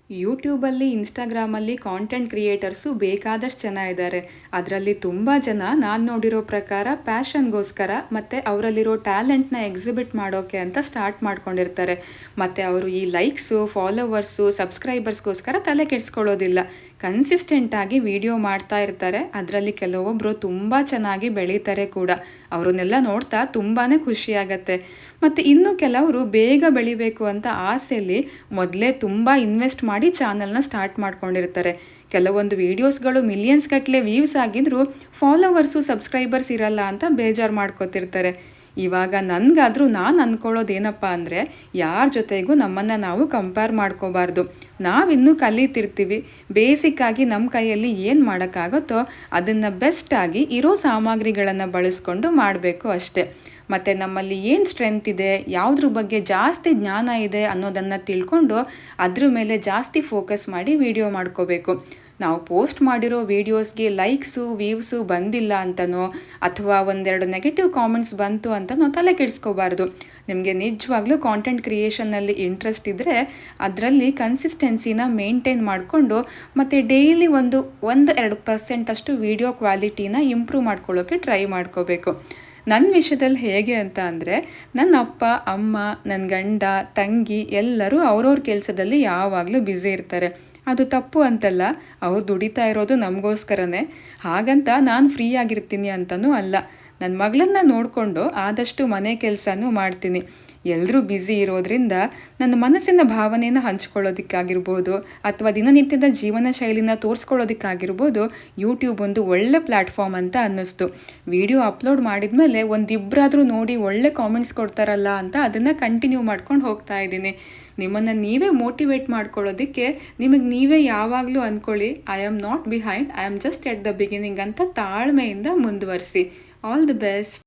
ಯೂಟ್ಯೂಬಲ್ಲಿ ಇನ್ಸ್ಟಾಗ್ರಾಮಲ್ಲಿ content creators ಬೇಕಾದಷ್ಟು ಜನ ಇದ್ದಾರೆ. ಅದರಲ್ಲಿ ತುಂಬ ಜನ ನಾನು ನೋಡಿರೋ ಪ್ರಕಾರ ಪ್ಯಾಷನ್ಗೋಸ್ಕರ ಮತ್ತು ಅವರಲ್ಲಿರೋ ಟ್ಯಾಲೆಂಟ್ನ ಎಕ್ಸಿಬಿಟ್ ಮಾಡೋಕ್ಕೆ ಅಂತ ಸ್ಟಾರ್ಟ್ ಮಾಡ್ಕೊಂಡಿರ್ತಾರೆ. ಮತ್ತು ಅವರು ಈ ಲೈಕ್ಸು, ಫಾಲೋವರ್ಸು, ಸಬ್ಸ್ಕ್ರೈಬರ್ಸ್ಗೋಸ್ಕರ ತಲೆ ಕೆಡಿಸ್ಕೊಳ್ಳೋದಿಲ್ಲ. ಕನ್ಸಿಸ್ಟೆಂಟಾಗಿ ವಿಡಿಯೋ ಮಾಡ್ತಾ ಇರ್ತಾರೆ. ಅದರಲ್ಲಿ ಕೆಲವೊಬ್ಬರು ತುಂಬ ಚೆನ್ನಾಗಿ ಬೆಳೀತಾರೆ ಕೂಡ. ಅವ್ರನ್ನೆಲ್ಲ ನೋಡ್ತಾ ತುಂಬಾ ಖುಷಿಯಾಗತ್ತೆ. ಮತ್ತು ಇನ್ನು ಕೆಲವರು ಬೇಗ ಬೆಳಿಬೇಕು ಅಂತ ಆಸೆಯಲ್ಲಿ ಮೊದಲೇ ತುಂಬ ಇನ್ವೆಸ್ಟ್ ಮಾಡಿ ಚಾನಲ್ನ ಸ್ಟಾರ್ಟ್ ಮಾಡ್ಕೊಂಡಿರ್ತಾರೆ. ಕೆಲವೊಂದು ವೀಡಿಯೋಸ್ಗಳು ಮಿಲಿಯನ್ಸ್ ಗಟ್ಟಲೆ ವ್ಯೂಸ್ ಆಗಿದ್ರೂ ಫಾಲೋವರ್ಸು, ಸಬ್ಸ್ಕ್ರೈಬರ್ಸ್ ಇರಲ್ಲ ಅಂತ ಬೇಜಾರು ಮಾಡ್ಕೋತಿರ್ತಾರೆ. ಇವಾಗ ನನಗಾದರೂ ನಾನು ಅಂದ್ಕೊಳ್ಳೋದೇನಪ್ಪ ಅಂದರೆ, ಯಾರ ಜೊತೆಗೂ ನಮ್ಮನ್ನು ನಾವು ಕಂಪೇರ್ ಮಾಡ್ಕೋಬಾರ್ದು. ನಾವಿನ್ನೂ ಕಲಿತಿರ್ತೀವಿ. ಬೇಸಿಕ್ಕಾಗಿ ನಮ್ಮ ಕೈಯಲ್ಲಿ ಏನು ಮಾಡೋಕ್ಕಾಗುತ್ತೋ ಅದನ್ನು ಬೆಸ್ಟಾಗಿ ಇರೋ ಸಾಮಗ್ರಿಗಳನ್ನು ಬಳಸ್ಕೊಂಡು ಮಾಡಬೇಕು ಅಷ್ಟೇ. ಮತ್ತು ನಮ್ಮಲ್ಲಿ ಏನು ಸ್ಟ್ರೆಂತ್ ಇದೆ, ಯಾವುದ್ರ ಬಗ್ಗೆ ಜಾಸ್ತಿ ಜ್ಞಾನ ಇದೆ ಅನ್ನೋದನ್ನು ತಿಳ್ಕೊಂಡು ಅದ್ರ ಮೇಲೆ ಜಾಸ್ತಿ ಫೋಕಸ್ ಮಾಡಿ ವಿಡಿಯೋ ಮಾಡ್ಕೋಬೇಕು. ನಾವು ಪೋಸ್ಟ್ ಮಾಡಿರೋ ವೀಡಿಯೋಸ್ಗೆ ಲೈಕ್ಸು, ವ್ಯೂವ್ಸು ಬಂದಿಲ್ಲ ಅಂತನೋ ಅಥವಾ ಒಂದೆರಡು ನೆಗೆಟಿವ್ ಕಾಮೆಂಟ್ಸ್ ಬಂತು ಅಂತನೋ ತಲೆ ಕೆಡಿಸ್ಕೋಬಾರ್ದು. ನಿಮಗೆ ನಿಜವಾಗ್ಲೂ ಕಾಂಟೆಂಟ್ ಕ್ರಿಯೇಷನ್ನಲ್ಲಿ ಇಂಟ್ರೆಸ್ಟ್ ಇದ್ದರೆ ಅದರಲ್ಲಿ ಕನ್ಸಿಸ್ಟೆನ್ಸಿನ ಮೇಂಟೈನ್ ಮಾಡಿಕೊಂಡು ಮತ್ತು ಡೈಲಿ 1-2% ಅಷ್ಟು ವೀಡಿಯೋ ಕ್ವಾಲಿಟಿನ ಇಂಪ್ರೂವ್ ಮಾಡ್ಕೊಳ್ಳೋಕ್ಕೆ ಟ್ರೈ ಮಾಡ್ಕೋಬೇಕು. ನನ್ನ ವಿಷಯದಲ್ಲಿ ಹೇಗೆ ಅಂತ ಅಂದರೆ, ನನ್ನ ಅಪ್ಪ, ಅಮ್ಮ, ನನ್ನ ಗಂಡ, ತಂಗಿ ಎಲ್ಲರೂ ಅವ್ರವ್ರ ಕೆಲಸದಲ್ಲಿ ಯಾವಾಗಲೂ ಬ್ಯುಸಿ ಇರ್ತಾರೆ. ಅದು ತಪ್ಪು ಅಂತಲ್ಲ, ಅವ್ರು ದುಡಿತಾ ಇರೋದು ನಮಗೋಸ್ಕರನೇ. ಹಾಗಂತ ನಾನು ಫ್ರೀ ಆಗಿರ್ತೀನಿ ಅಂತಲೂ ಅಲ್ಲ. ನನ್ನ ಮಗಳನ್ನು ನೋಡಿಕೊಂಡು ಆದಷ್ಟು ಮನೆ ಕೆಲಸನೂ ಮಾಡ್ತೀನಿ. ಎಲ್ಲರೂ ಬ್ಯುಸಿ ಇರೋದ್ರಿಂದ ನನ್ನ ಮನಸ್ಸಿನ ಭಾವನೆಯನ್ನು ಹಂಚ್ಕೊಳ್ಳೋದಕ್ಕಾಗಿರ್ಬೋದು ಅಥವಾ ದಿನನಿತ್ಯದ ಜೀವನ ಶೈಲಿನ ತೋರಿಸ್ಕೊಳ್ಳೋದಕ್ಕಾಗಿರ್ಬೋದು ಯೂಟ್ಯೂಬ್ ಒಂದು ಒಳ್ಳೆ ಪ್ಲ್ಯಾಟ್ಫಾರ್ಮ್ ಅಂತ ಅನ್ನಿಸ್ತು. ವಿಡಿಯೋ ಅಪ್ಲೋಡ್ ಮಾಡಿದ ಮೇಲೆ ಒಂದಿಬ್ಬರಾದರೂ ನೋಡಿ ಒಳ್ಳೆ ಕಾಮೆಂಟ್ಸ್ ಕೊಡ್ತಾರಲ್ಲ ಅಂತ ಅದನ್ನು ಕಂಟಿನ್ಯೂ ಮಾಡ್ಕೊಂಡು ಹೋಗ್ತಾ ಇದ್ದೀನಿ. ನಿಮ್ಮನ್ನು ನೀವೇ ಮೋಟಿವೇಟ್ ಮಾಡ್ಕೊಳ್ಳೋದಕ್ಕೆ ನಿಮಗೆ ನೀವೇ ಯಾವಾಗಲೂ ಅಂದ್ಕೊಳ್ಳಿ, I am not behind, I am just at the beginning ಅಂತ ತಾಳ್ಮೆಯಿಂದ ಮುಂದುವರಿಸಿ. All the best.